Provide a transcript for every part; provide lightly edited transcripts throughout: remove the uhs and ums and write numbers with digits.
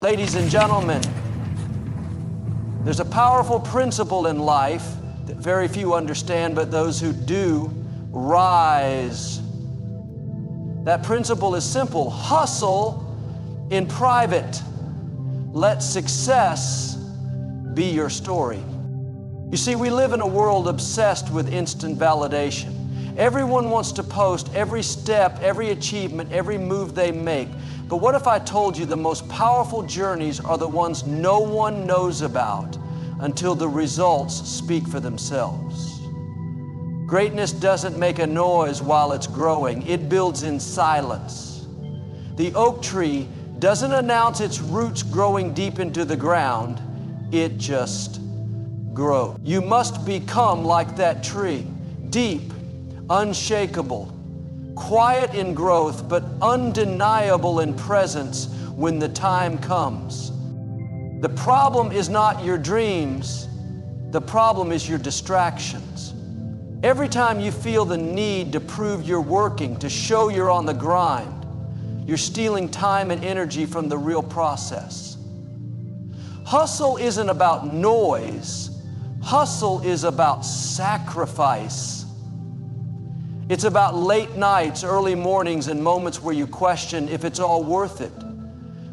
Ladies and gentlemen, there's a powerful principle in life that very few understand, but those who do rise. That principle is simple. Hustle in private. Let success be your story. You see, we live in a world obsessed with instant validation. Everyone wants to post every step, every achievement, every move they make. But what if I told you the most powerful journeys are the ones no one knows about until the results speak for themselves? Greatness doesn't make a noise while it's growing. It builds in silence. The oak tree doesn't announce its roots growing deep into the ground. It just grows. You must become like that tree, deep, unshakable, quiet in growth, but undeniable in presence when the time comes. The problem is not your dreams. The problem is your distractions. Every time you feel the need to prove you're working, to show you're on the grind, you're stealing time and energy from the real process. Hustle isn't about noise. Hustle is about sacrifice. It's about late nights, early mornings, and moments where you question if it's all worth it.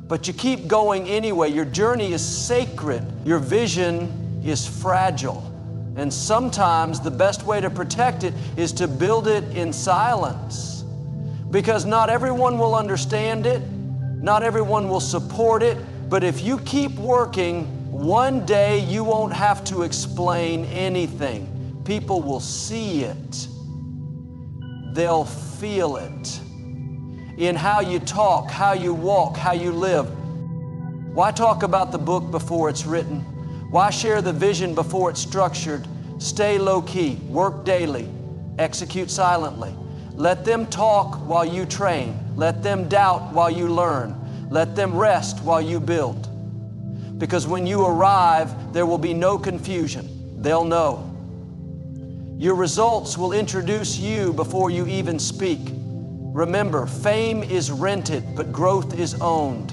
But you keep going anyway. Your journey is sacred. Your vision is fragile. And sometimes the best way to protect it is to build it in silence. Because not everyone will understand it. Not everyone will support it. But if you keep working, one day you won't have to explain anything. People will see it. They'll feel it in how you talk, how you walk, how you live. Why talk about the book before it's written? Why share the vision before it's structured? Stay low-key, work daily, execute silently. Let them talk while you train. Let them doubt while you learn. Let them rest while you build. Because when you arrive, there will be no confusion. They'll know. Your results will introduce you before you even speak. Remember, fame is rented, but growth is owned.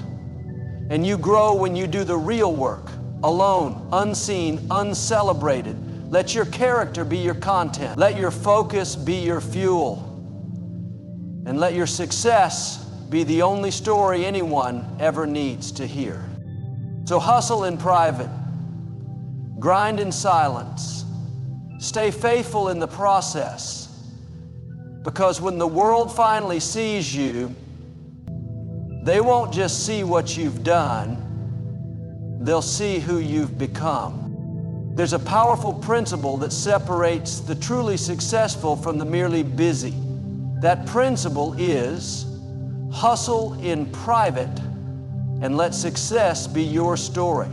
And you grow when you do the real work, alone, unseen, uncelebrated. Let your character be your content. Let your focus be your fuel. And let your success be the only story anyone ever needs to hear. So hustle in private, grind in silence. Stay faithful in the process, because when the world finally sees you, they won't just see what you've done, they'll see who you've become. There's a powerful principle that separates the truly successful from the merely busy. That principle is hustle in private and let success be your story.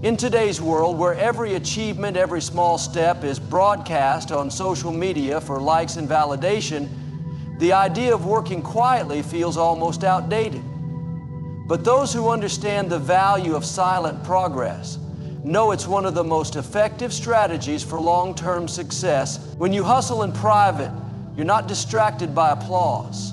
In today's world, where every achievement, every small step is broadcast on social media for likes and validation, the idea of working quietly feels almost outdated. But those who understand the value of silent progress know it's one of the most effective strategies for long-term success. When you hustle in private, you're not distracted by applause.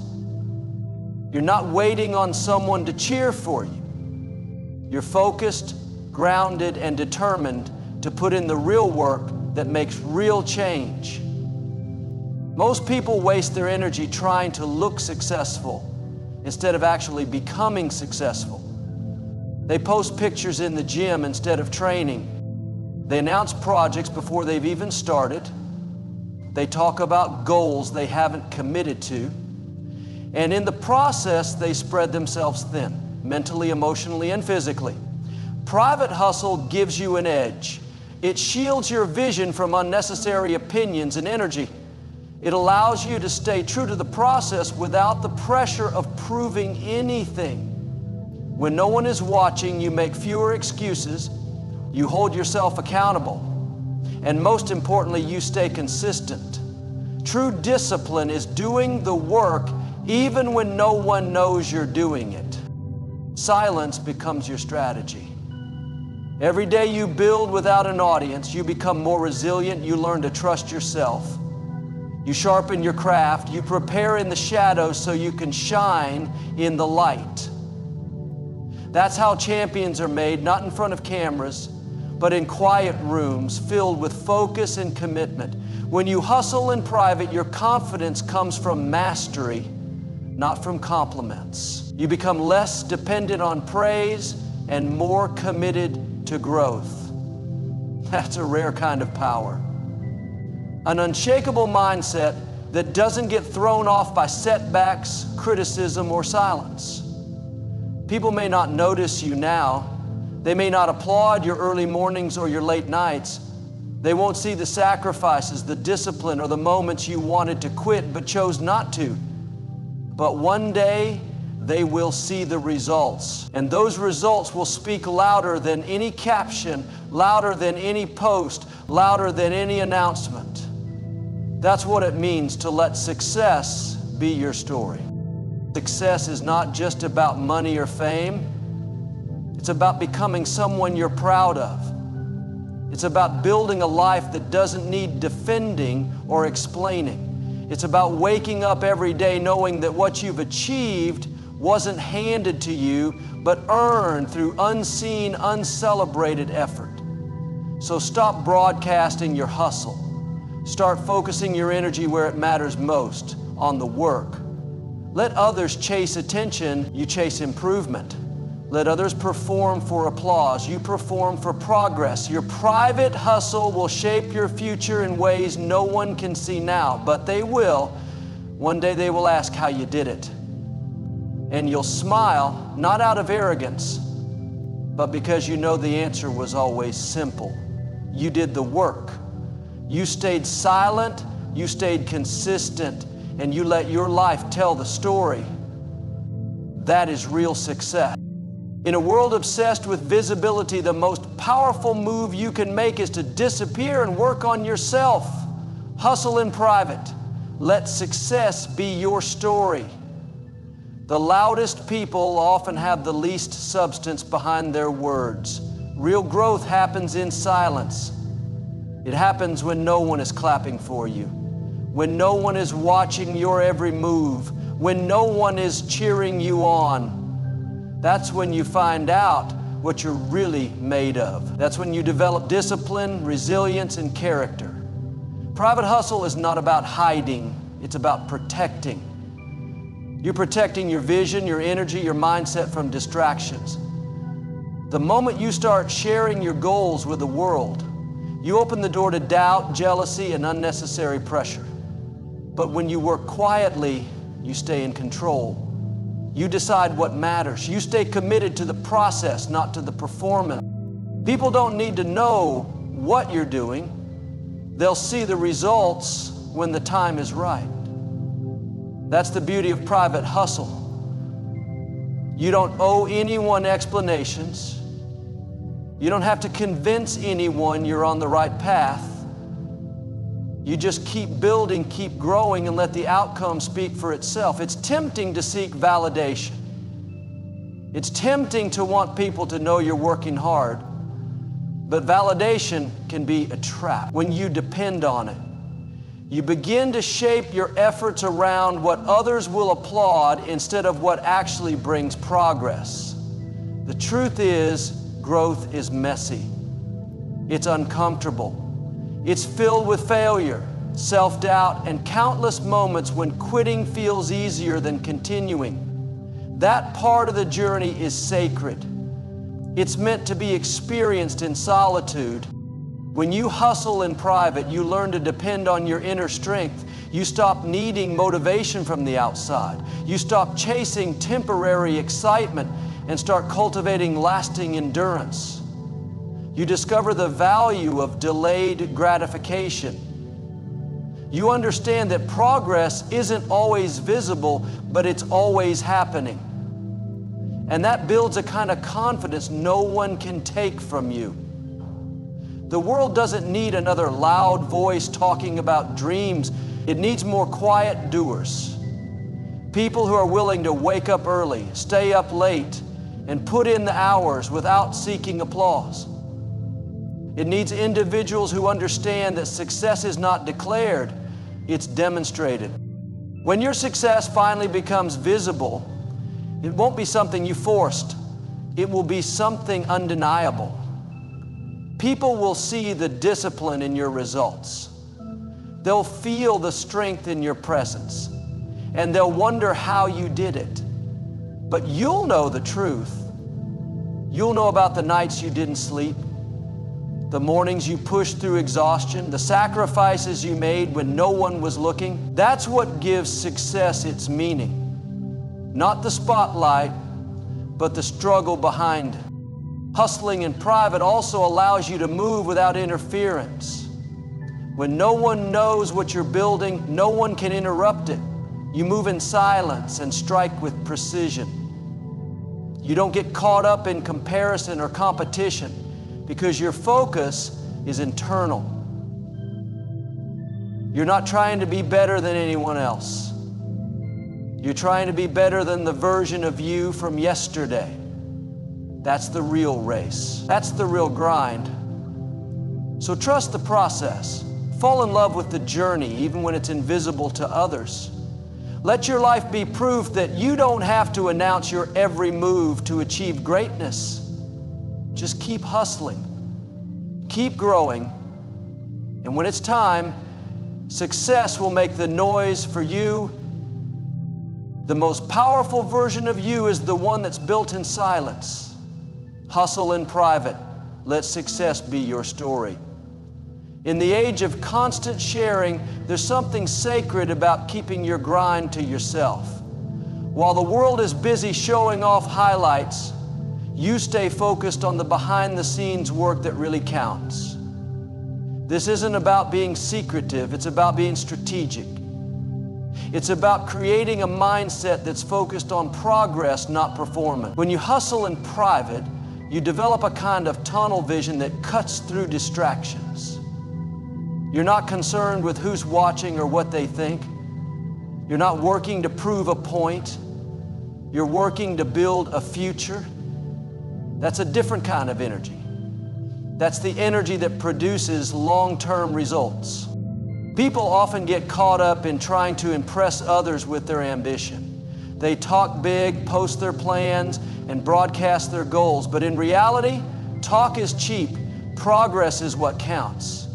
You're not waiting on someone to cheer for you. You're focused, grounded, and determined to put in the real work that makes real change. Most people waste their energy trying to look successful instead of actually becoming successful. They post pictures in the gym instead of training. They announce projects before they've even started. They talk about goals they haven't committed to. And in the process, they spread themselves thin, mentally, emotionally, and physically. Private hustle gives you an edge. It shields your vision from unnecessary opinions and energy. It allows you to stay true to the process without the pressure of proving anything. When no one is watching, you make fewer excuses, you hold yourself accountable, and most importantly, you stay consistent. True discipline is doing the work even when no one knows you're doing it. Silence becomes your strategy. Every day you build without an audience, you become more resilient, you learn to trust yourself. You sharpen your craft, you prepare in the shadows so you can shine in the light. That's how champions are made, not in front of cameras, but in quiet rooms filled with focus and commitment. When you hustle in private, your confidence comes from mastery, not from compliments. You become less dependent on praise and more committed to growth. That's a rare kind of power. An unshakable mindset that doesn't get thrown off by setbacks, criticism, or silence. People may not notice you now. They may not applaud your early mornings or your late nights. They won't see the sacrifices, the discipline, or the moments you wanted to quit but chose not to. But one day, they will see the results. And those results will speak louder than any caption, louder than any post, louder than any announcement. That's what it means to let success be your story. Success is not just about money or fame. It's about becoming someone you're proud of. It's about building a life that doesn't need defending or explaining. It's about waking up every day knowing that what you've achieved wasn't handed to you, but earned through unseen, uncelebrated effort. So stop broadcasting your hustle. Start focusing your energy where it matters most, on the work. Let others chase attention, you chase improvement. Let others perform for applause, you perform for progress. Your private hustle will shape your future in ways no one can see now, but they will. One day they will ask how you did it. And you'll smile, not out of arrogance, but because you know the answer was always simple. You did the work. You stayed silent, you stayed consistent, and you let your life tell the story. That is real success. In a world obsessed with visibility, the most powerful move you can make is to disappear and work on yourself. Hustle in private. Let success be your story. The loudest people often have the least substance behind their words. Real growth happens in silence. It happens when no one is clapping for you, when no one is watching your every move, when no one is cheering you on. That's when you find out what you're really made of. That's when you develop discipline, resilience, and character. Private hustle is not about hiding, it's about protecting. You're protecting your vision, your energy, your mindset from distractions. The moment you start sharing your goals with the world, you open the door to doubt, jealousy, and unnecessary pressure. But when you work quietly, you stay in control. You decide what matters. You stay committed to the process, not to the performance. People don't need to know what you're doing. They'll see the results when the time is right. That's the beauty of private hustle. You don't owe anyone explanations. You don't have to convince anyone you're on the right path. You just keep building, keep growing, and let the outcome speak for itself. It's tempting to seek validation. It's tempting to want people to know you're working hard. But validation can be a trap when you depend on it. You begin to shape your efforts around what others will applaud instead of what actually brings progress. The truth is, growth is messy. It's uncomfortable. It's filled with failure, self-doubt, and countless moments when quitting feels easier than continuing. That part of the journey is sacred. It's meant to be experienced in solitude. When you hustle in private, you learn to depend on your inner strength. You stop needing motivation from the outside. You stop chasing temporary excitement and start cultivating lasting endurance. You discover the value of delayed gratification. You understand that progress isn't always visible, but it's always happening. And that builds a kind of confidence no one can take from you. The world doesn't need another loud voice talking about dreams. It needs more quiet doers. People who are willing to wake up early, stay up late, and put in the hours without seeking applause. It needs individuals who understand that success is not declared, it's demonstrated. When your success finally becomes visible, it won't be something you forced. it will be something undeniable. People will see the discipline in your results. They'll feel the strength in your presence, and they'll wonder how you did it. But you'll know the truth. You'll know about the nights you didn't sleep, the mornings you pushed through exhaustion, the sacrifices you made when no one was looking. That's what gives success its meaning. Not the spotlight, but the struggle behind it. Hustling in private also allows you to move without interference. When no one knows what you're building, no one can interrupt it. You move in silence and strike with precision. You don't get caught up in comparison or competition because your focus is internal. You're not trying to be better than anyone else. You're trying to be better than the version of you from yesterday. That's the real race. That's the real grind. So trust the process. Fall in love with the journey, even when it's invisible to others. Let your life be proof that you don't have to announce your every move to achieve greatness. Just keep hustling. Keep growing. And when it's time, success will make the noise for you. The most powerful version of you is the one that's built in silence. Hustle in private. Let success be your story. In the age of constant sharing, there's something sacred about keeping your grind to yourself. While the world is busy showing off highlights, you stay focused on the behind-the-scenes work that really counts. This isn't about being secretive, it's about being strategic. It's about creating a mindset that's focused on progress, not performance. When you hustle in private, you develop a kind of tunnel vision that cuts through distractions. You're not concerned with who's watching or what they think. You're not working to prove a point. You're working to build a future. That's a different kind of energy. That's the energy that produces long-term results. People often get caught up in trying to impress others with their ambition. They talk big, post their plans, and broadcast their goals. But in reality, talk is cheap. Progress is what counts.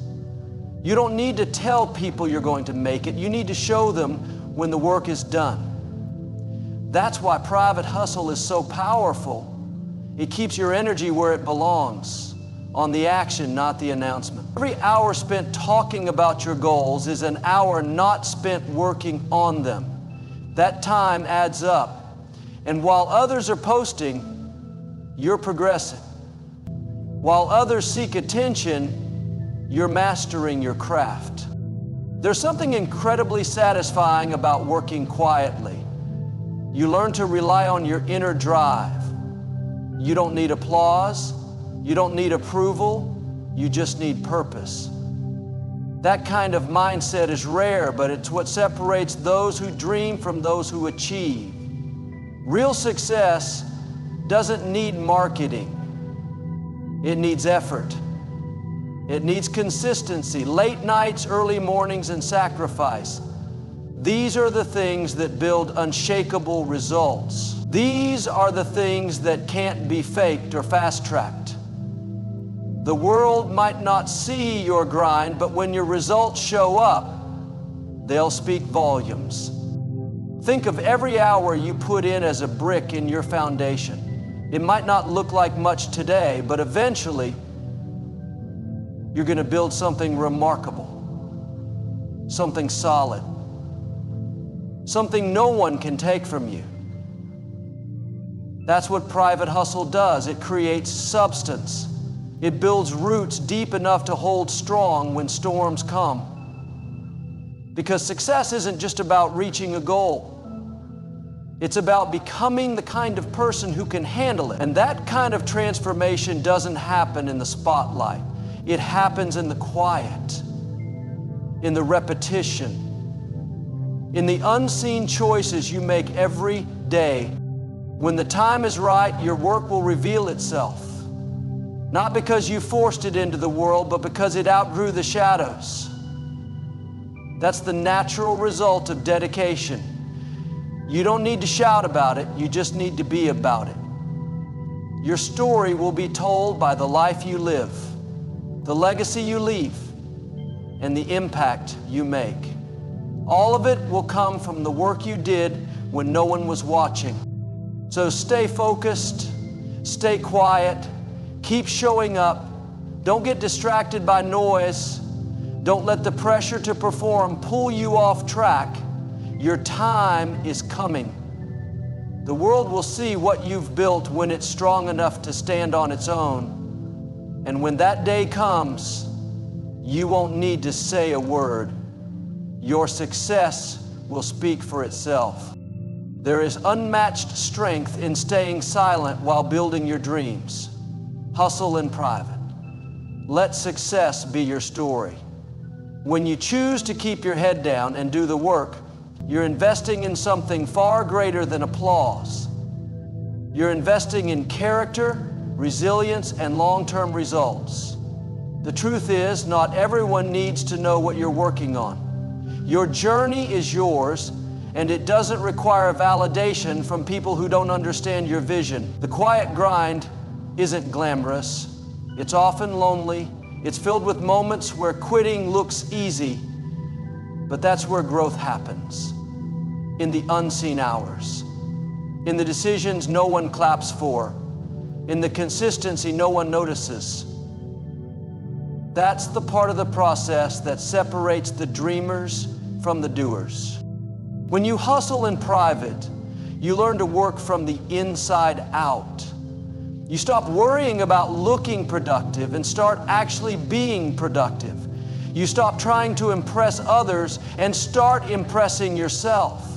You don't need to tell people you're going to make it. You need to show them when the work is done. That's why private hustle is so powerful. It keeps your energy where it belongs, on the action, not the announcement. Every hour spent talking about your goals is an hour not spent working on them. That time adds up. And while others are posting, you're progressing. While others seek attention, you're mastering your craft. There's something incredibly satisfying about working quietly. You learn to rely on your inner drive. You don't need applause. You don't need approval. You just need purpose. That kind of mindset is rare, but it's what separates those who dream from those who achieve. Real success doesn't need marketing. It needs effort. It needs consistency, late nights, early mornings, and sacrifice. These are the things that build unshakable results. These are the things that can't be faked or fast-tracked. The world might not see your grind, but when your results show up, they'll speak volumes. Think of every hour you put in as a brick in your foundation. It might not look like much today, but eventually, you're going to build something remarkable, something solid, something no one can take from you. That's what private hustle does. It creates substance. It builds roots deep enough to hold strong when storms come. Because success isn't just about reaching a goal. It's about becoming the kind of person who can handle it. And that kind of transformation doesn't happen in the spotlight. It happens in the quiet, in the repetition, in the unseen choices you make every day. When the time is right, your work will reveal itself. Not because you forced it into the world, but because it outgrew the shadows. That's the natural result of dedication. You don't need to shout about it, you just need to be about it. Your story will be told by the life you live, the legacy you leave, and the impact you make. All of it will come from the work you did when no one was watching. So stay focused, stay quiet, keep showing up. Don't get distracted by noise. Don't let the pressure to perform pull you off track. Your time is coming. The world will see what you've built when it's strong enough to stand on its own. And when that day comes, you won't need to say a word. Your success will speak for itself. There is unmatched strength in staying silent while building your dreams. Hustle in private. Let success be your story. When you choose to keep your head down and do the work, you're investing in something far greater than applause. You're investing in character, resilience, and long-term results. The truth is, not everyone needs to know what you're working on. Your journey is yours, and it doesn't require validation from people who don't understand your vision. The quiet grind isn't glamorous. It's often lonely. It's filled with moments where quitting looks easy, but that's where growth happens. In the unseen hours, in the decisions no one claps for, in the consistency no one notices. That's the part of the process that separates the dreamers from the doers. When you hustle in private, you learn to work from the inside out. You stop worrying about looking productive and start actually being productive. You stop trying to impress others and start impressing yourself.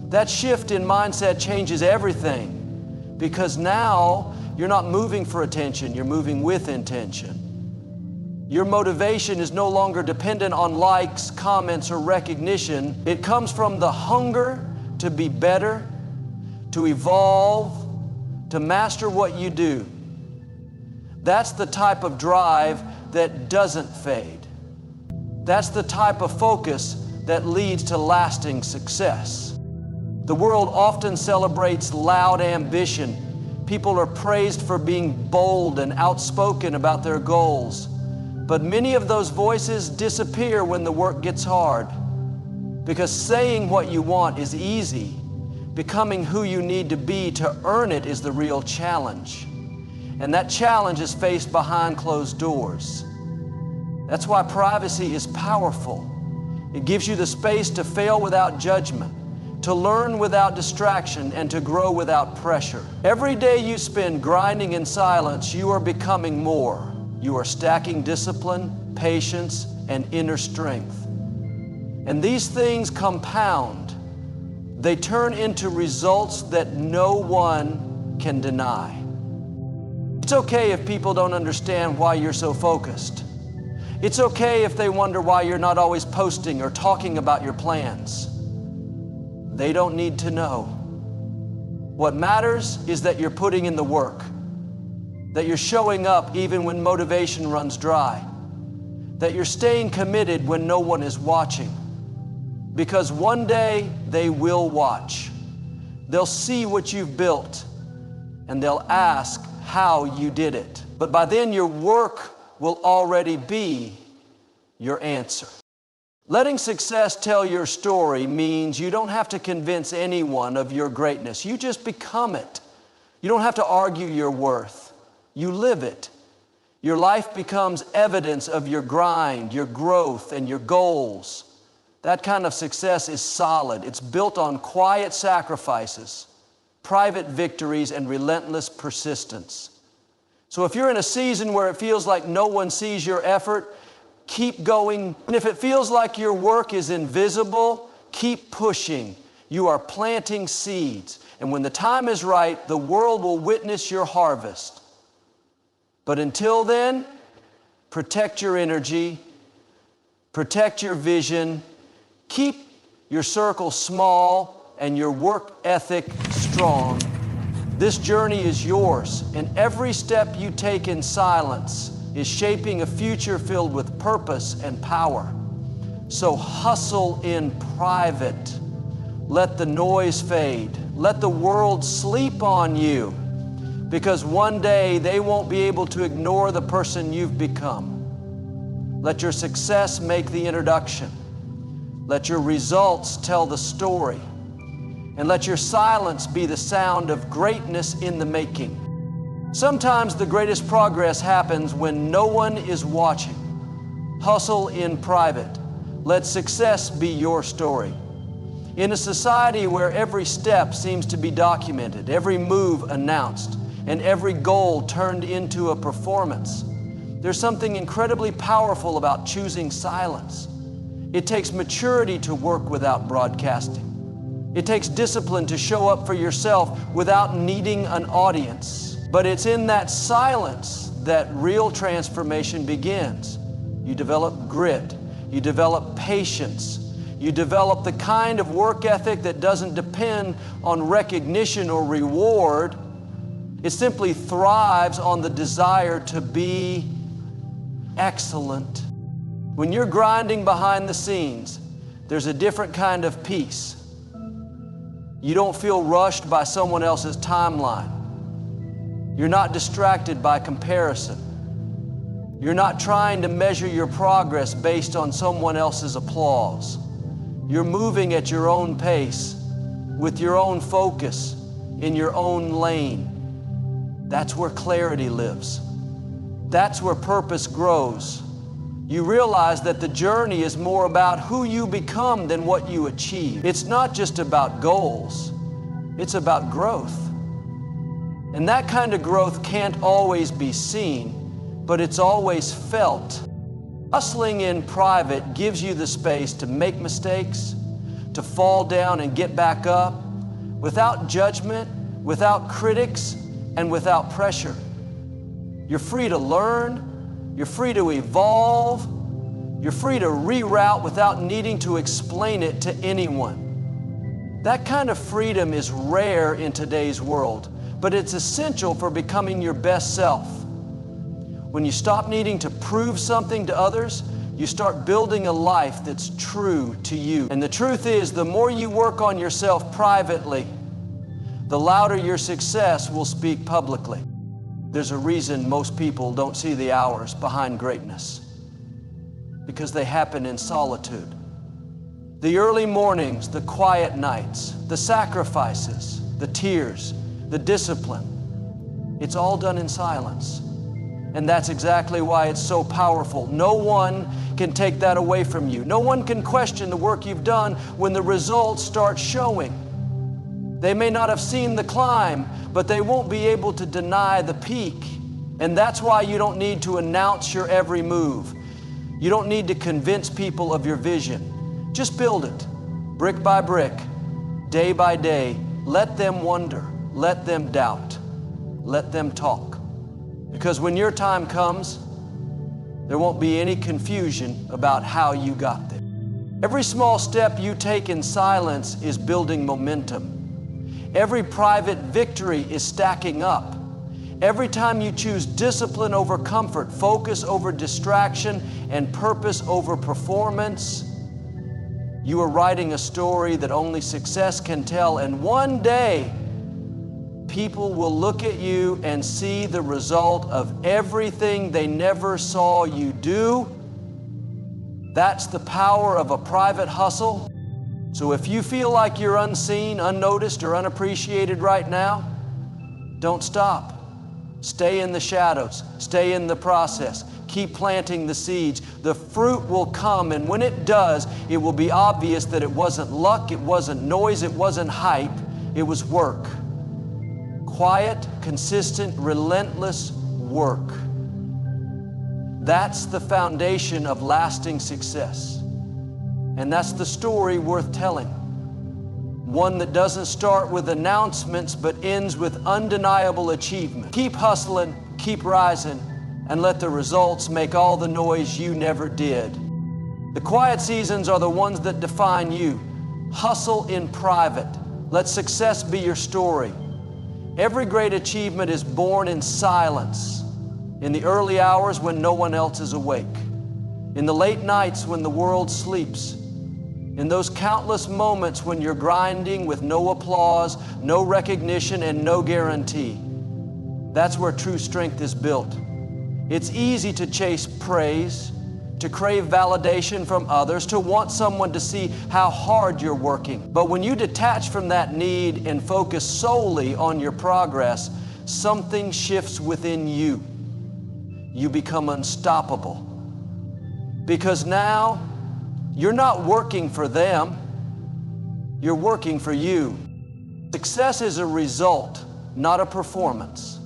That shift in mindset changes everything, because now you're not moving for attention, you're moving with intention. Your motivation is no longer dependent on likes, comments, or recognition. It comes from the hunger to be better, to evolve, to master what you do. That's the type of drive that doesn't fade. That's the type of focus that leads to lasting success. The world often celebrates loud ambition. People are praised for being bold and outspoken about their goals. But many of those voices disappear when the work gets hard. Because saying what you want is easy. Becoming who you need to be to earn it is the real challenge. And that challenge is faced behind closed doors. That's why privacy is powerful. It gives you the space to fail without judgment, to learn without distraction, and to grow without pressure. Every day you spend grinding in silence, you are becoming more. You are stacking discipline, patience, and inner strength. And these things compound. They turn into results that no one can deny. It's okay if people don't understand why you're so focused. It's okay if they wonder why you're not always posting or talking about your plans. They don't need to know. What matters is that you're putting in the work, that you're showing up even when motivation runs dry, that you're staying committed when no one is watching. Because one day they will watch. They'll see what you've built and they'll ask how you did it. But by then your work will already be your answer. Letting success tell your story means you don't have to convince anyone of your greatness. You just become it. You don't have to argue your worth. You live it. Your life becomes evidence of your grind, your growth, and your goals. That kind of success is solid. It's built on quiet sacrifices, private victories, and relentless persistence. So if you're in a season where it feels like no one sees your effort, keep going. And if it feels like your work is invisible, keep pushing. You are planting seeds. And when the time is right, the world will witness your harvest. But until then, protect your energy, protect your vision, keep your circle small and your work ethic strong. This journey is yours, and every step you take in silence is shaping a future filled with purpose and power. So hustle in private. Let the noise fade. Let the world sleep on you. because one day they won't be able to ignore the person you've become. Let your success make the introduction. Let your results tell the story. And let your silence be the sound of greatness in the making. Sometimes the greatest progress happens when no one is watching. Hustle in private. Let success be your story. In a society where every step seems to be documented, every move announced, and every goal turned into a performance, there's something incredibly powerful about choosing silence. It takes maturity to work without broadcasting. It takes discipline to show up for yourself without needing an audience. But it's in that silence that real transformation begins. You develop grit. You develop patience. You develop the kind of work ethic that doesn't depend on recognition or reward. It simply thrives on the desire to be excellent. When you're grinding behind the scenes, there's a different kind of peace. You don't feel rushed by someone else's timeline. You're not distracted by comparison. You're not trying to measure your progress based on someone else's applause. You're moving at your own pace, with your own focus, in your own lane. That's where clarity lives. That's where purpose grows. You realize that the journey is more about who you become than what you achieve. It's not just about goals, it's about growth. And that kind of growth can't always be seen, but it's always felt. Hustling in private gives you the space to make mistakes, to fall down and get back up, without judgment, without critics, and without pressure. You're free to learn. You're free to evolve. You're free to reroute without needing to explain it to anyone. That kind of freedom is rare in today's world, but it's essential for becoming your best self. When you stop needing to prove something to others, you start building a life that's true to you. And the truth is, the more you work on yourself privately, the louder your success will speak publicly. There's a reason most people don't see the hours behind greatness, because they happen in solitude. The early mornings, the quiet nights, the sacrifices, the tears, the discipline, it's all done in silence. And that's exactly why it's so powerful. No one can take that away from you. No one can question the work you've done when the results start showing. They may not have seen the climb, but they won't be able to deny the peak. And that's why you don't need to announce your every move. You don't need to convince people of your vision. Just build it, brick by brick, day by day. Let them wonder, let them doubt, let them talk. Because when your time comes, there won't be any confusion about how you got there. Every small step you take in silence is building momentum. Every private victory is stacking up. Every time you choose discipline over comfort, focus over distraction, and purpose over performance, you are writing a story that only success can tell. And one day, people will look at you and see the result of everything they never saw you do. That's the power of a private hustle. So if you feel like you're unseen, unnoticed, or unappreciated right now, don't stop. Stay in the shadows. Stay in the process. Keep planting the seeds. The fruit will come, and when it does, it will be obvious that it wasn't luck, it wasn't noise, it wasn't hype, it was work. Quiet, consistent, relentless work. That's the foundation of lasting success. And that's the story worth telling. One that doesn't start with announcements but ends with undeniable achievement. Keep hustling, keep rising, and let the results make all the noise you never did. The quiet seasons are the ones that define you. Hustle in private. Let success be your story. Every great achievement is born in silence, in the early hours when no one else is awake, in the late nights when the world sleeps, in those countless moments when you're grinding with no applause, no recognition, and no guarantee. That's where true strength is built. It's easy to chase praise, to crave validation from others, to want someone to see how hard you're working. But when you detach from that need and focus solely on your progress, something shifts within you. You become unstoppable. Because now, you're not working for them, you're working for you. Success is a result, not a performance.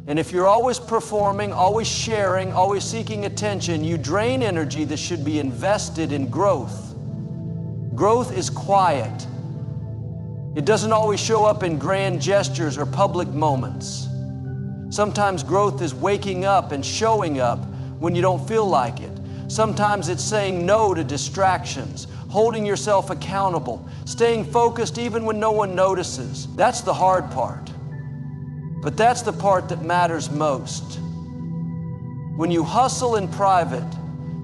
And if you're always performing, always sharing, always seeking attention, you drain energy that should be invested in growth. Growth is quiet. It doesn't always show up in grand gestures or public moments. Sometimes growth is waking up and showing up when you don't feel like it. Sometimes it's saying no to distractions, holding yourself accountable, staying focused even when no one notices. That's the hard part. But that's the part that matters most. When you hustle in private,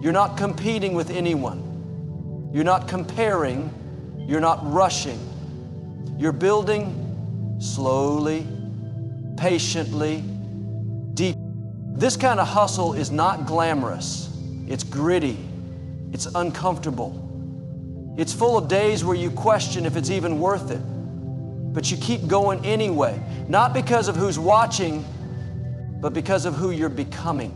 you're not competing with anyone. You're not comparing. You're not rushing. You're building slowly, patiently, deep. This kind of hustle is not glamorous. It's gritty. It's uncomfortable. It's full of days where you question if it's even worth it. But you keep going anyway, not because of who's watching, but because of who you're becoming.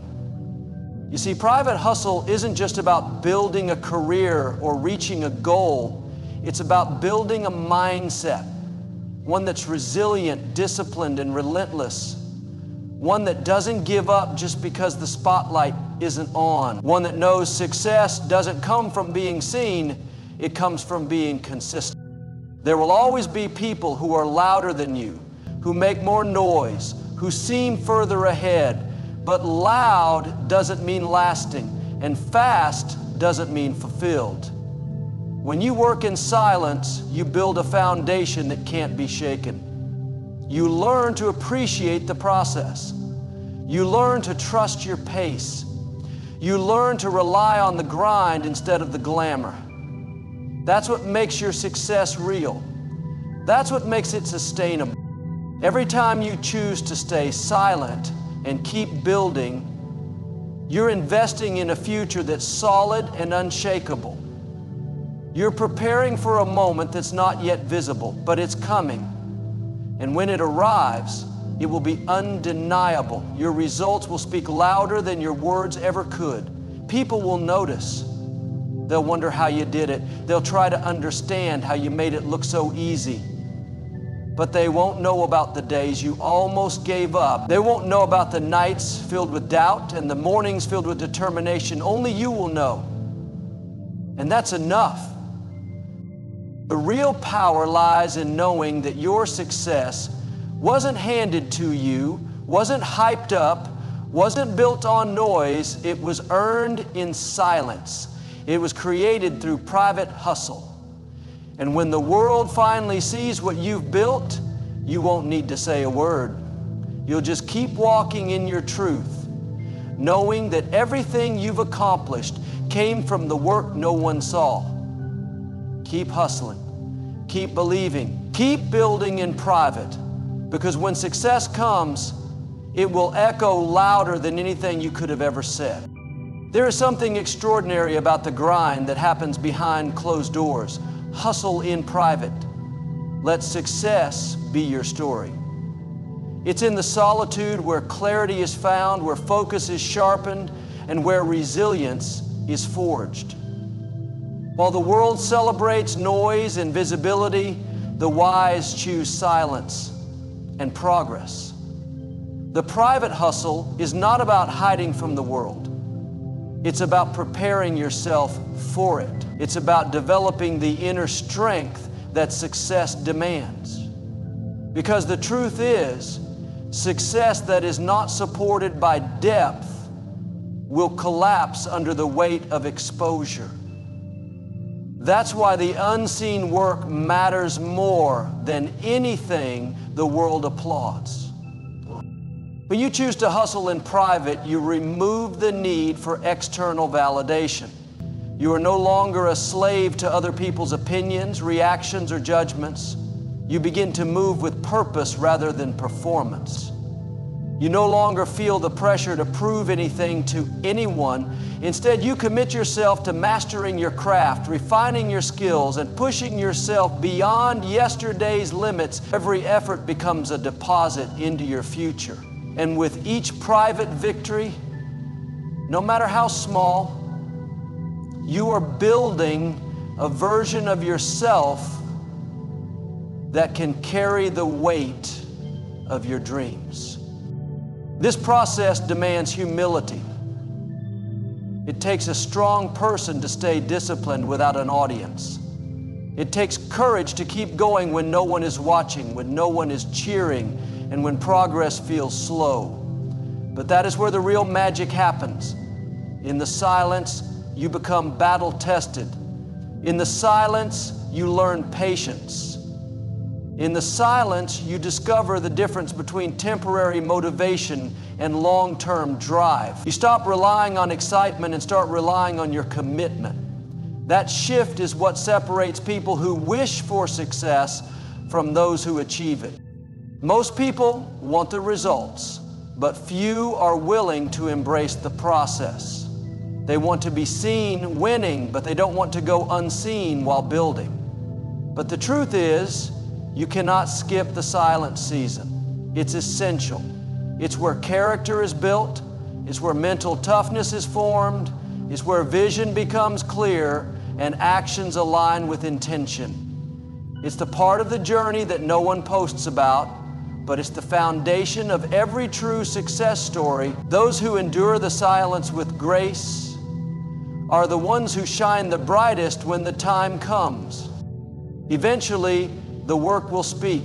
You see, private hustle isn't just about building a career or reaching a goal. It's about building a mindset, one that's resilient, disciplined, and relentless. One that doesn't give up just because the spotlight isn't on. One that knows success doesn't come from being seen, it comes from being consistent. There will always be people who are louder than you, who make more noise, who seem further ahead. But loud doesn't mean lasting, and fast doesn't mean fulfilled. When you work in silence, you build a foundation that can't be shaken. You learn to appreciate the process. You learn to trust your pace. You learn to rely on the grind instead of the glamour. That's what makes your success real. That's what makes it sustainable. Every time you choose to stay silent and keep building, you're investing in a future that's solid and unshakable. You're preparing for a moment that's not yet visible, but it's coming. And when it arrives, it will be undeniable. Your results will speak louder than your words ever could. People will notice. They'll wonder how you did it. They'll try to understand how you made it look so easy. But they won't know about the days you almost gave up. They won't know about the nights filled with doubt and the mornings filled with determination. Only you will know. And that's enough. The real power lies in knowing that your success wasn't handed to you, wasn't hyped up, wasn't built on noise. It was earned in silence. It was created through private hustle. And when the world finally sees what you've built, you won't need to say a word. You'll just keep walking in your truth, knowing that everything you've accomplished came from the work no one saw. Keep hustling, keep believing, keep building in private, because when success comes, it will echo louder than anything you could have ever said. There is something extraordinary about the grind that happens behind closed doors. Hustle in private. Let success be your story. It's in the solitude where clarity is found, where focus is sharpened, and where resilience is forged. While the world celebrates noise and visibility, the wise choose silence and progress. The private hustle is not about hiding from the world. It's about preparing yourself for it. It's about developing the inner strength that success demands. Because the truth is, success that is not supported by depth will collapse under the weight of exposure. That's why the unseen work matters more than anything the world applauds. When you choose to hustle in private, you remove the need for external validation. You are no longer a slave to other people's opinions, reactions, or judgments. You begin to move with purpose rather than performance. You no longer feel the pressure to prove anything to anyone. Instead, you commit yourself to mastering your craft, refining your skills, and pushing yourself beyond yesterday's limits. Every effort becomes a deposit into your future. And with each private victory, no matter how small, you are building a version of yourself that can carry the weight of your dreams. This process demands humility. It takes a strong person to stay disciplined without an audience. It takes courage to keep going when no one is watching, when no one is cheering, and when progress feels slow. But that is where the real magic happens. In the silence, you become battle-tested. In the silence, you learn patience. In the silence, you discover the difference between temporary motivation and long-term drive. You stop relying on excitement and start relying on your commitment. That shift is what separates people who wish for success from those who achieve it. Most people want the results, but few are willing to embrace the process. They want to be seen winning, but they don't want to go unseen while building. But the truth is, you cannot skip the silent season. It's essential. It's where character is built. It's where mental toughness is formed. It's where vision becomes clear and actions align with intention. It's the part of the journey that no one posts about, but it's the foundation of every true success story. Those who endure the silence with grace are the ones who shine the brightest when the time comes. Eventually, the work will speak.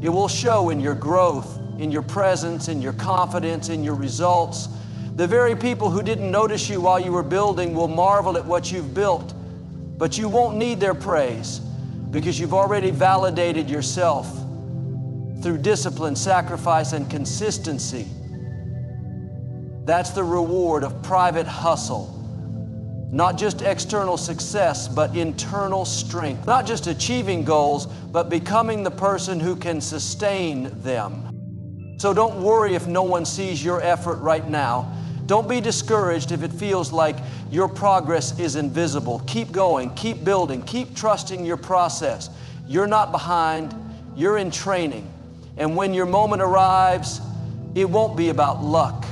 It will show in your growth, in your presence, in your confidence, in your results. The very people who didn't notice you while you were building will marvel at what you've built, but you won't need their praise because you've already validated yourself through discipline, sacrifice, and consistency. That's the reward of private hustle. Not just external success, but internal strength. Not just achieving goals, but becoming the person who can sustain them. So don't worry if no one sees your effort right now. Don't be discouraged if it feels like your progress is invisible. Keep going, keep building, keep trusting your process. You're not behind, you're in training. And when your moment arrives, it won't be about luck.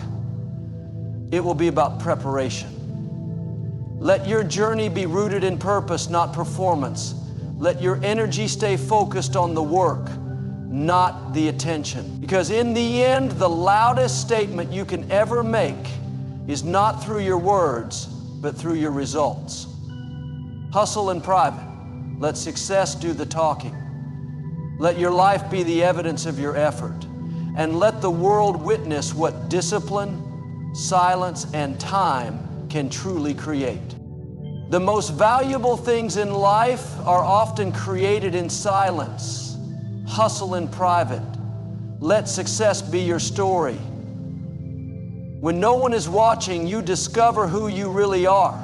It will be about preparation. Let your journey be rooted in purpose, not performance. Let your energy stay focused on the work, not the attention. Because in the end, the loudest statement you can ever make is not through your words, but through your results. Hustle in private. Let success do the talking. Let your life be the evidence of your effort. And let the world witness what discipline, silence, and time can truly create. The most valuable things in life are often created in silence. Hustle in private. Let success be your story. When no one is watching, you discover who you really are.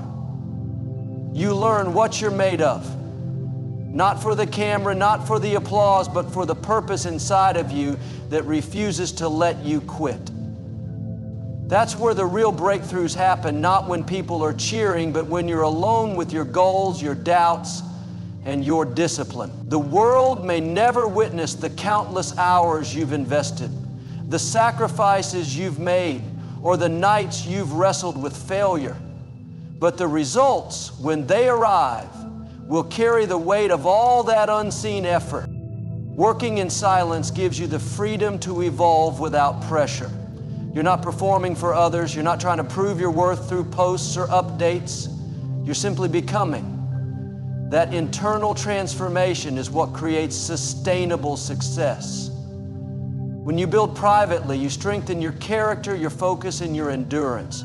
You learn what you're made of. Not for the camera, not for the applause, but for the purpose inside of you that refuses to let you quit. That's where the real breakthroughs happen, not when people are cheering, but when you're alone with your goals, your doubts, and your discipline. The world may never witness the countless hours you've invested, the sacrifices you've made, or the nights you've wrestled with failure. But the results, when they arrive, will carry the weight of all that unseen effort. Working in silence gives you the freedom to evolve without pressure. You're not performing for others. You're not trying to prove your worth through posts or updates. You're simply becoming. That internal transformation is what creates sustainable success. When you build privately, you strengthen your character, your focus, and your endurance.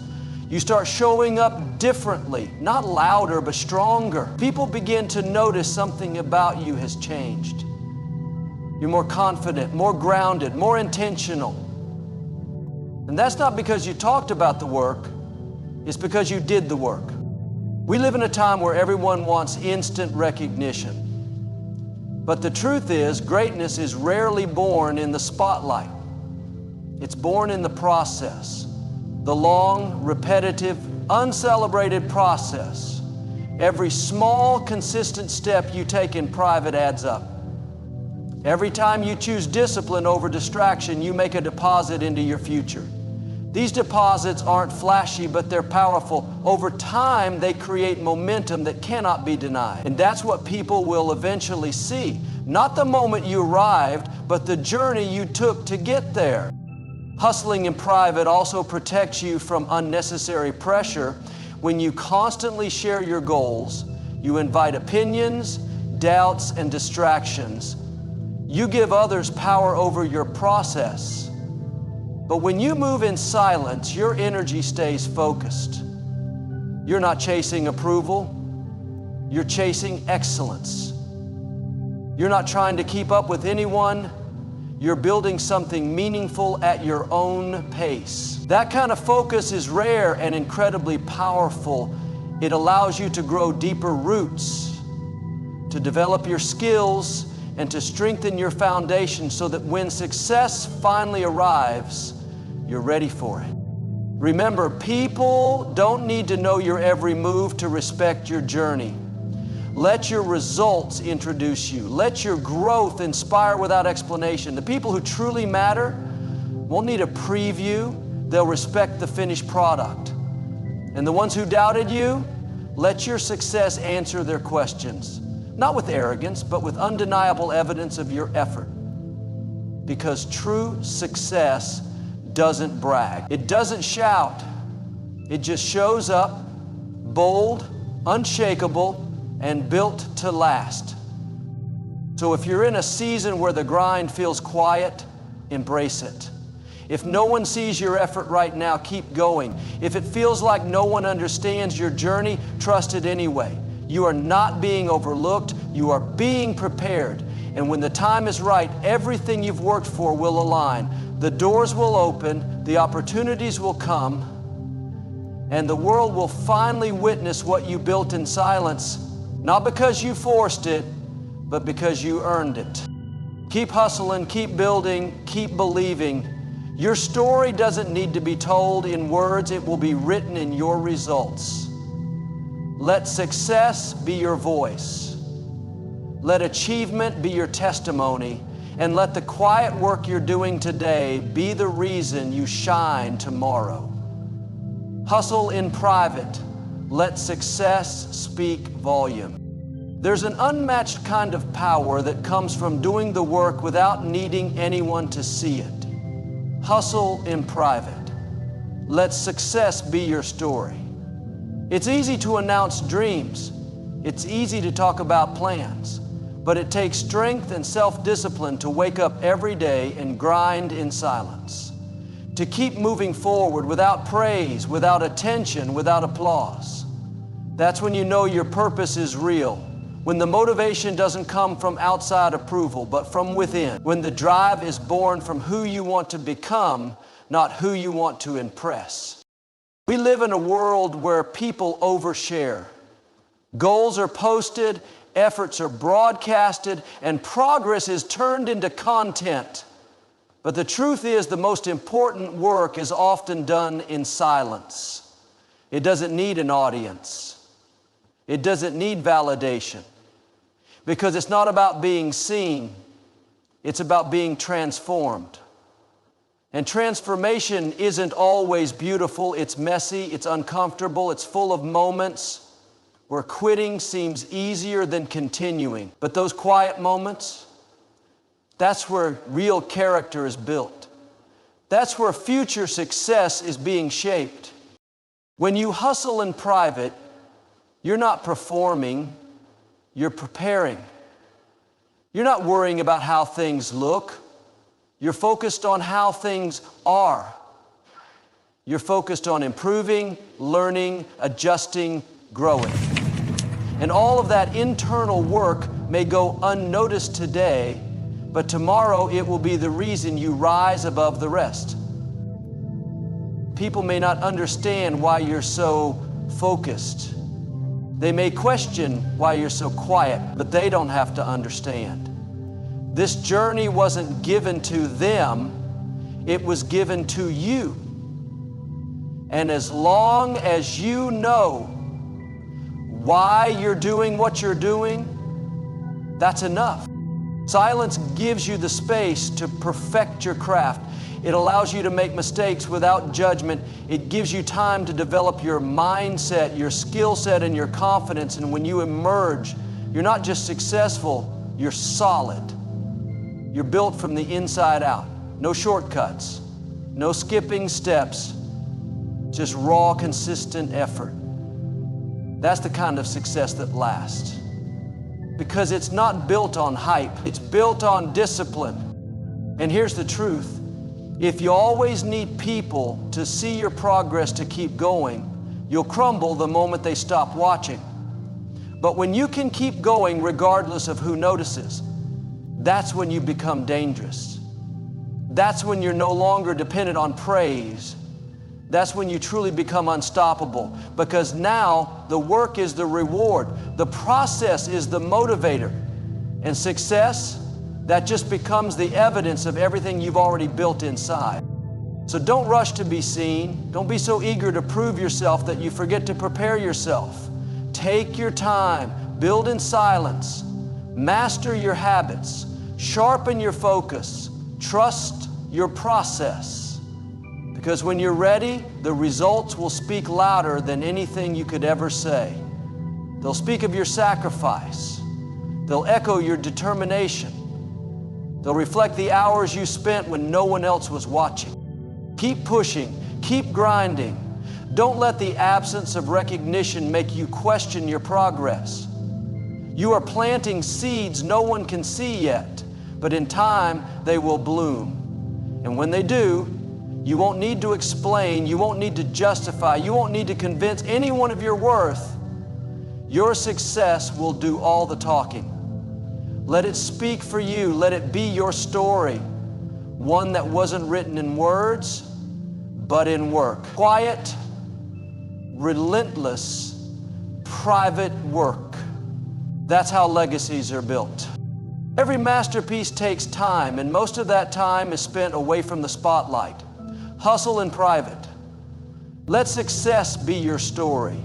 You start showing up differently, not louder, but stronger. People begin to notice something about you has changed. You're more confident, more grounded, more intentional. And that's not because you talked about the work, it's because you did the work. We live in a time where everyone wants instant recognition. But the truth is, greatness is rarely born in the spotlight. It's born in the process, the long, repetitive, uncelebrated process. Every small, consistent step you take in private adds up. Every time you choose discipline over distraction, you make a deposit into your future. These deposits aren't flashy, but they're powerful. Over time, they create momentum that cannot be denied. And that's what people will eventually see. Not the moment you arrived, but the journey you took to get there. Hustling in private also protects you from unnecessary pressure. When you constantly share your goals, you invite opinions, doubts, and distractions. You give others power over your process. But when you move in silence, your energy stays focused. You're not chasing approval, you're chasing excellence. You're not trying to keep up with anyone, you're building something meaningful at your own pace. That kind of focus is rare and incredibly powerful. It allows you to grow deeper roots, to develop your skills, and to strengthen your foundation so that when success finally arrives, you're ready for it. Remember, people don't need to know your every move to respect your journey. Let your results introduce you. Let your growth inspire without explanation. The people who truly matter won't need a preview. They'll respect the finished product. And the ones who doubted you, let your success answer their questions. Not with arrogance, but with undeniable evidence of your effort. Because true success doesn't brag. It doesn't shout. It just shows up, bold, unshakable, and built to last. So if you're in a season where the grind feels quiet, embrace it. If no one sees your effort right now, keep going. If it feels like no one understands your journey, trust it anyway. You are not being overlooked, you are being prepared. And when the time is right, everything you've worked for will align. The doors will open, the opportunities will come, and the world will finally witness what you built in silence, not because you forced it, but because you earned it. Keep hustling, keep building, keep believing. Your story doesn't need to be told in words, it will be written in your results. Let success be your voice. Let achievement be your testimony. And let the quiet work you're doing today be the reason you shine tomorrow. Hustle in private. Let success speak volume. There's an unmatched kind of power that comes from doing the work without needing anyone to see it. Hustle in private. Let success be your story. It's easy to announce dreams. It's easy to talk about plans. But it takes strength and self-discipline to wake up every day and grind in silence. To keep moving forward without praise, without attention, without applause. That's when you know your purpose is real. When the motivation doesn't come from outside approval, but from within. When the drive is born from who you want to become, not who you want to impress. We live in a world where people overshare. Goals are posted, efforts are broadcasted, and progress is turned into content. But the truth is, the most important work is often done in silence. It doesn't need an audience. It doesn't need validation. Because it's not about being seen, it's about being transformed. And transformation isn't always beautiful. It's messy, it's uncomfortable, it's full of moments where quitting seems easier than continuing. But those quiet moments, that's where real character is built. That's where future success is being shaped. When you hustle in private, you're not performing, you're preparing. You're not worrying about how things look. You're focused on how things are. You're focused on improving, learning, adjusting, growing. And all of that internal work may go unnoticed today, but tomorrow it will be the reason you rise above the rest. People may not understand why you're so focused. They may question why you're so quiet, but they don't have to understand. This journey wasn't given to them, It was given to you. And as long as you know why you're doing what you're doing, that's enough. Silence gives you the space to perfect your craft. It allows you to make mistakes without judgment. It gives you time to develop your mindset, your skill set, and your confidence. And when you emerge, you're not just successful, you're solid. You're built from the inside out. No shortcuts, no skipping steps, just raw, consistent effort. That's the kind of success that lasts. Because it's not built on hype, it's built on discipline. And here's the truth. If you always need people to see your progress to keep going, you'll crumble the moment they stop watching. But when you can keep going regardless of who notices, that's when you become dangerous. That's when you're no longer dependent on praise. That's when you truly become unstoppable, because now the work is the reward. The process is the motivator. And success, that just becomes the evidence of everything you've already built inside. So don't rush to be seen. Don't be so eager to prove yourself that you forget to prepare yourself. Take your time, build in silence, master your habits, sharpen your focus, trust your process. Because when you're ready, the results will speak louder than anything you could ever say. They'll speak of your sacrifice. They'll echo your determination. They'll reflect the hours you spent when no one else was watching. Keep pushing, keep grinding. Don't let the absence of recognition make you question your progress. You are planting seeds no one can see yet, but in time they will bloom. And when they do, you won't need to explain, you won't need to justify, you won't need to convince anyone of your worth. Your success will do all the talking. Let it speak for you, let it be your story, one that wasn't written in words, but in work. Quiet, relentless, private work. That's how legacies are built. Every masterpiece takes time, and most of that time is spent away from the spotlight. Hustle in private. Let success be your story.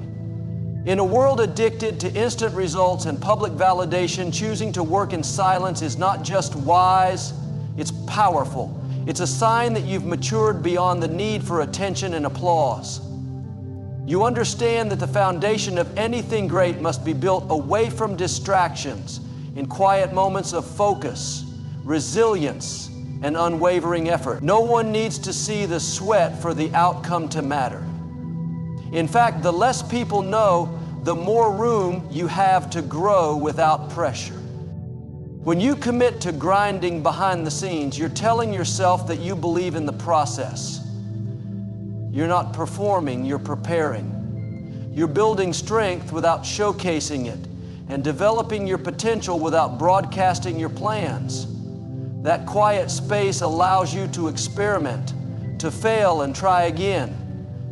In a world addicted to instant results and public validation, choosing to work in silence is not just wise, it's powerful. It's a sign that you've matured beyond the need for attention and applause. You understand that the foundation of anything great must be built away from distractions, in quiet moments of focus, resilience, and unwavering effort. No one needs to see the sweat for the outcome to matter. In fact, the less people know, the more room you have to grow without pressure. When you commit to grinding behind the scenes, you're telling yourself that you believe in the process. You're not performing, you're preparing. You're building strength without showcasing it, and developing your potential without broadcasting your plans. That quiet space allows you to experiment, to fail and try again,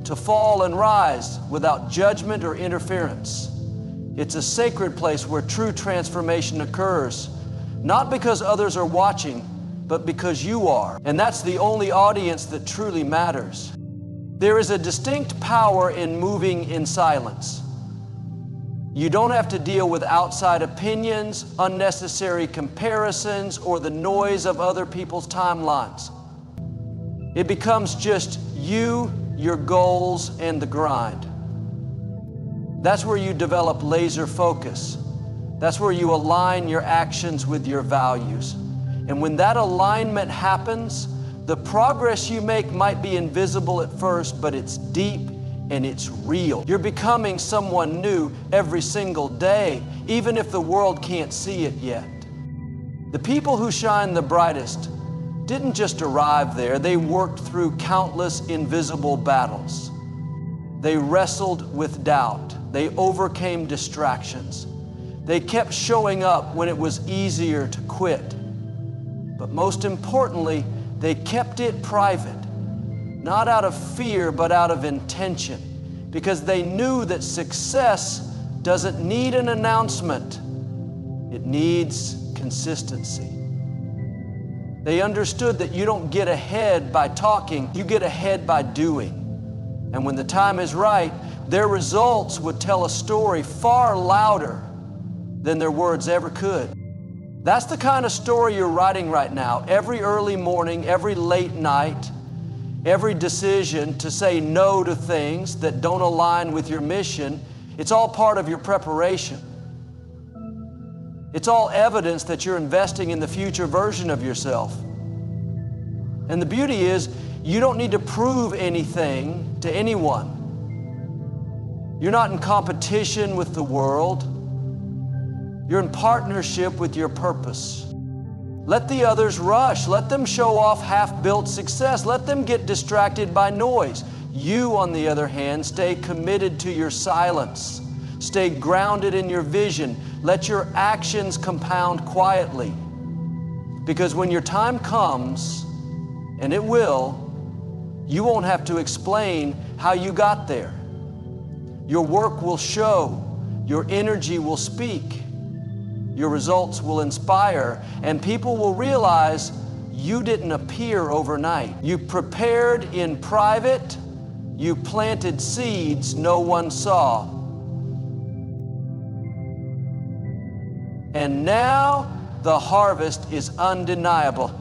to fall and rise without judgment or interference. It's a sacred place where true transformation occurs, not because others are watching, but because you are. And that's the only audience that truly matters. There is a distinct power in moving in silence. You don't have to deal with outside opinions, unnecessary comparisons, or the noise of other people's timelines. It becomes just you, your goals, and the grind. That's where you develop laser focus. That's where you align your actions with your values. And when that alignment happens, the progress you make might be invisible at first, but it's deep and it's real. You're becoming someone new every single day, even if the world can't see it yet. The people who shine the brightest didn't just arrive there, they worked through countless invisible battles. They wrestled with doubt. They overcame distractions. They kept showing up when it was easier to quit. But most importantly, they kept it private. Not out of fear, but out of intention, because they knew that success doesn't need an announcement. It needs consistency. They understood that you don't get ahead by talking, you get ahead by doing. And when the time is right, their results would tell a story far louder than their words ever could. That's the kind of story you're writing right now. Every early morning, every late night, every decision to say no to things that don't align with your mission, it's all part of your preparation. It's all evidence that you're investing in the future version of yourself. And the beauty is, you don't need to prove anything to anyone. You're not in competition with the world. You're in partnership with your purpose. Let the others rush. Let them show off half-built success. Let them get distracted by noise. You, on the other hand, stay committed to your silence. Stay grounded in your vision. Let your actions compound quietly. Because when your time comes, and it will, you won't have to explain how you got there. Your work will show. Your energy will speak. Your results will inspire, and people will realize you didn't appear overnight. You prepared in private. You planted seeds no one saw. And now the harvest is undeniable.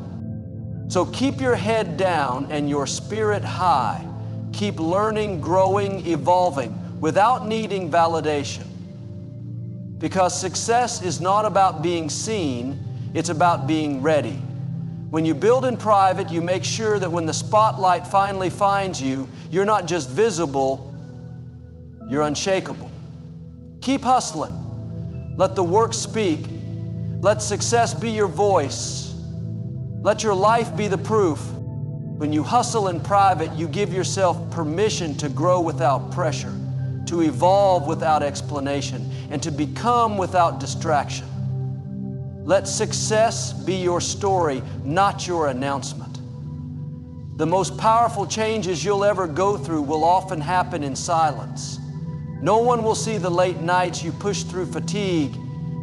So keep your head down and your spirit high. Keep learning, growing, evolving without needing validation. Because success is not about being seen, it's about being ready. When you build in private, you make sure that when the spotlight finally finds you, you're not just visible, you're unshakable. Keep hustling. Let the work speak. Let success be your voice. Let your life be the proof. When you hustle in private, you give yourself permission to grow without pressure, to evolve without explanation, and to become without distraction. Let success be your story, not your announcement. The most powerful changes you'll ever go through will often happen in silence. No one will see the late nights you pushed through fatigue,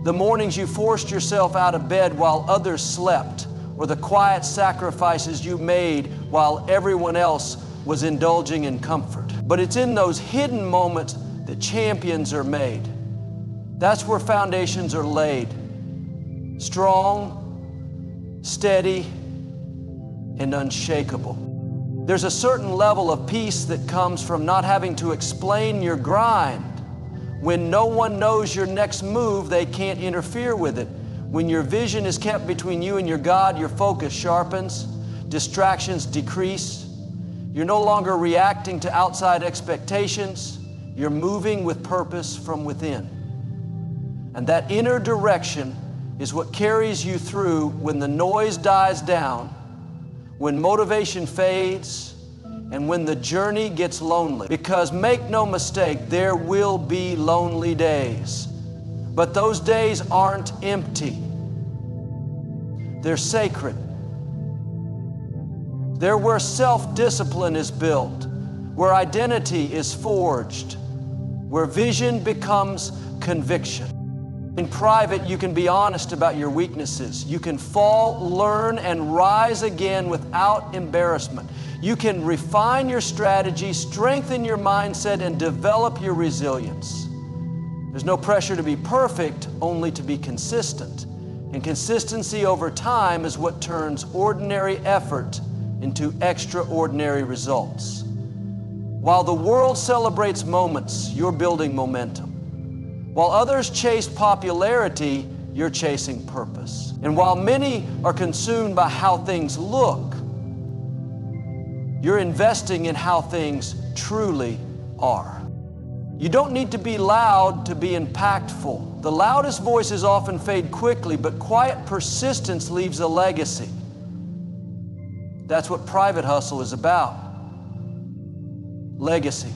the mornings you forced yourself out of bed while others slept, or the quiet sacrifices you made while everyone else was indulging in comfort. But it's in those hidden moments that champions are made. That's where foundations are laid. Strong, steady, and unshakable. There's a certain level of peace that comes from not having to explain your grind. When no one knows your next move, they can't interfere with it. When your vision is kept between you and your God, your focus sharpens, distractions decrease. You're no longer reacting to outside expectations. You're moving with purpose from within. And that inner direction is what carries you through when the noise dies down, when motivation fades, and when the journey gets lonely. Because make no mistake, there will be lonely days. But those days aren't empty. They're sacred. They're where self-discipline is built, where identity is forged, where vision becomes conviction. In private, you can be honest about your weaknesses. You can fall, learn, and rise again without embarrassment. You can refine your strategy, strengthen your mindset, and develop your resilience. There's no pressure to be perfect, only to be consistent. And consistency over time is what turns ordinary effort into extraordinary results. While the world celebrates moments, you're building momentum. While others chase popularity, you're chasing purpose. And while many are consumed by how things look, you're investing in how things truly are. You don't need to be loud to be impactful. The loudest voices often fade quickly, but quiet persistence leaves a legacy. That's what private hustle is about. Legacy.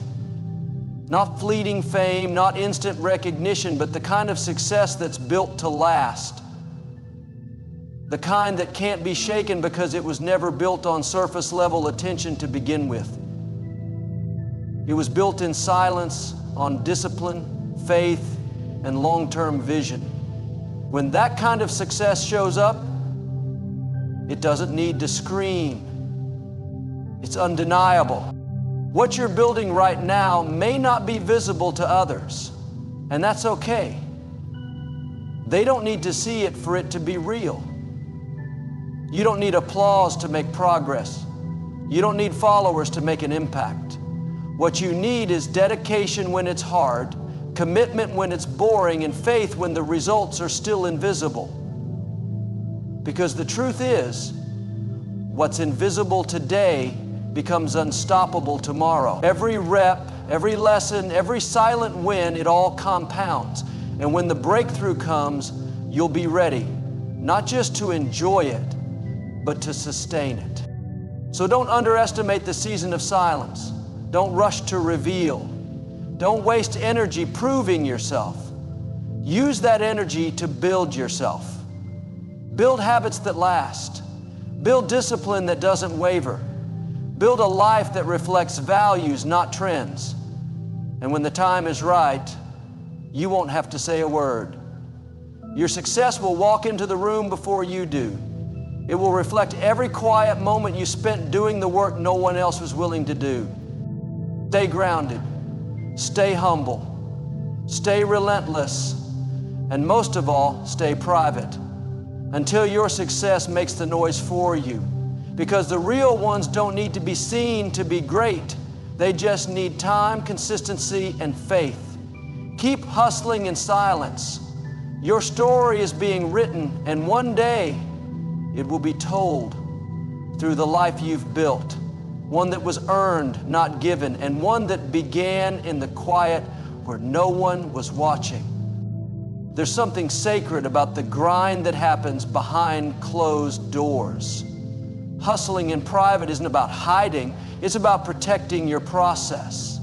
Not fleeting fame, not instant recognition, but the kind of success that's built to last. The kind that can't be shaken because it was never built on surface level attention to begin with. It was built in silence, on discipline, faith, and long-term vision. When that kind of success shows up, It doesn't need to scream. It's undeniable. What you're building right now may not be visible to others, and that's okay. They don't need to see it for it to be real. You don't need applause to make progress. You don't need followers to make an impact. What you need is dedication when it's hard, commitment when it's boring, and faith when the results are still invisible. Because the truth is, what's invisible today becomes unstoppable tomorrow. Every rep, every lesson, every silent win, it all compounds. And when the breakthrough comes, you'll be ready, not just to enjoy it, but to sustain it. So don't underestimate the season of silence. Don't rush to reveal. Don't waste energy proving yourself. Use that energy to build yourself. Build habits that last. Build discipline that doesn't waver. Build a life that reflects values, not trends. And when the time is right, you won't have to say a word. Your success will walk into the room before you do. It will reflect every quiet moment you spent doing the work no one else was willing to do. Stay grounded, stay humble, stay relentless, and most of all, stay private until your success makes the noise for you. Because the real ones don't need to be seen to be great. They just need time, consistency, and faith. Keep hustling in silence. Your story is being written, and one day it will be told through the life you've built. One that was earned, not given, and one that began in the quiet where no one was watching. There's something sacred about the grind that happens behind closed doors. Hustling in private isn't about hiding, it's about protecting your process,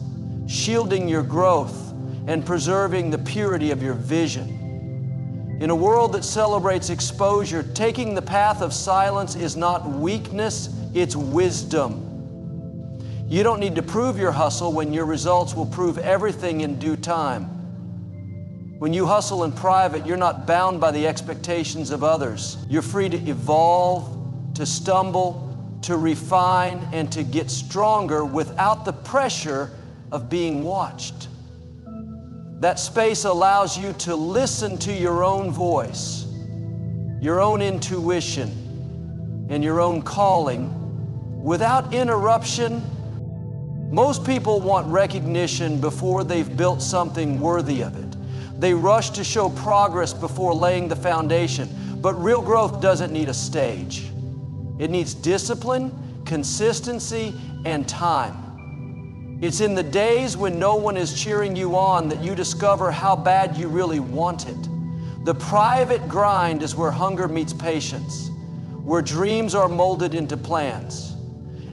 shielding your growth, and preserving the purity of your vision. In a world that celebrates exposure, taking the path of silence is not weakness, it's wisdom. You don't need to prove your hustle when your results will prove everything in due time. When you hustle in private, you're not bound by the expectations of others. You're free to evolve, to stumble, to refine, and to get stronger without the pressure of being watched. That space allows you to listen to your own voice, your own intuition, and your own calling without interruption. Most people want recognition before they've built something worthy of it. They rush to show progress before laying the foundation. But real growth doesn't need a stage. It needs discipline, consistency, and time. It's in the days when no one is cheering you on that you discover how bad you really want it. The private grind is where hunger meets patience, where dreams are molded into plans,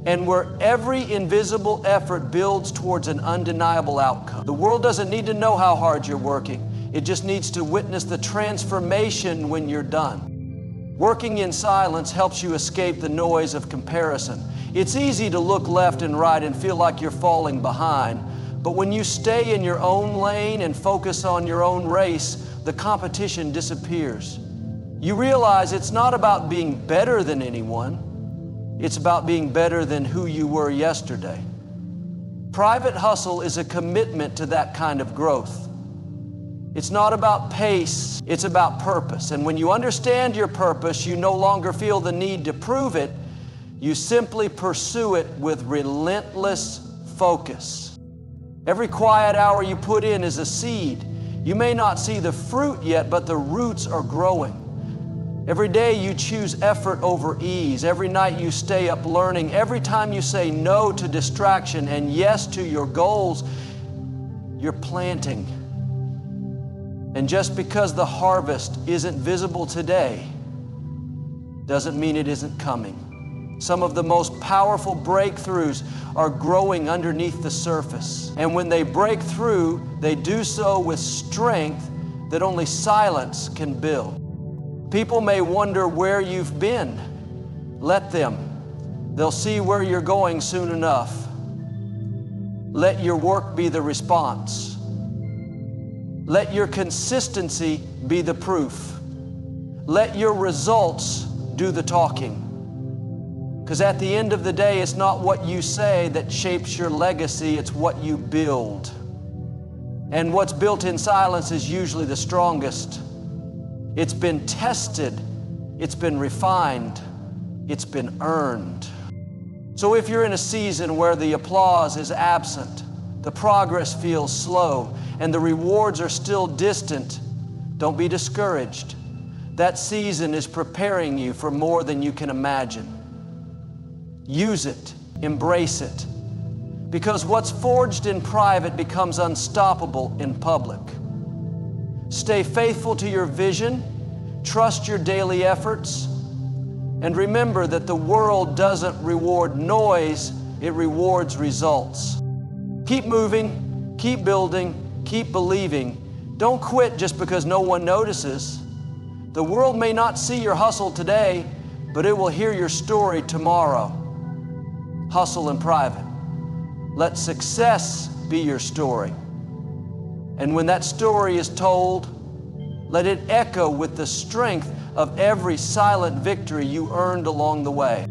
and where every invisible effort builds towards an undeniable outcome. The world doesn't need to know how hard you're working. It just needs to witness the transformation when you're done. Working in silence helps you escape the noise of comparison. It's easy to look left and right and feel like you're falling behind, but when you stay in your own lane and focus on your own race, the competition disappears. You realize it's not about being better than anyone. It's about being better than who you were yesterday. Private hustle is a commitment to that kind of growth. It's not about pace, it's about purpose. And when you understand your purpose, you no longer feel the need to prove it. You simply pursue it with relentless focus. Every quiet hour you put in is a seed. You may not see the fruit yet, but the roots are growing. Every day you choose effort over ease. Every night you stay up learning. Every time you say no to distraction and yes to your goals, you're planting. And just because the harvest isn't visible today, doesn't mean it isn't coming. Some of the most powerful breakthroughs are growing underneath the surface. And when they break through, they do so with strength that only silence can build. People may wonder where you've been. Let them. They'll see where you're going soon enough. Let your work be the response. Let your consistency be the proof. Let your results do the talking. Because at the end of the day, it's not what you say that shapes your legacy, it's what you build. And what's built in silence is usually the strongest. It's been tested, it's been refined, it's been earned. So if you're in a season where the applause is absent, the progress feels slow, and the rewards are still distant, don't be discouraged. That season is preparing you for more than you can imagine. Use it, embrace it, because what's forged in private becomes unstoppable in public. Stay faithful to your vision, trust your daily efforts, and remember that the world doesn't reward noise, it rewards results. Keep moving, keep building, keep believing. Don't quit just because no one notices. The world may not see your hustle today, but it will hear your story tomorrow. Hustle in private. Let success be your story. And when that story is told, let it echo with the strength of every silent victory you earned along the way.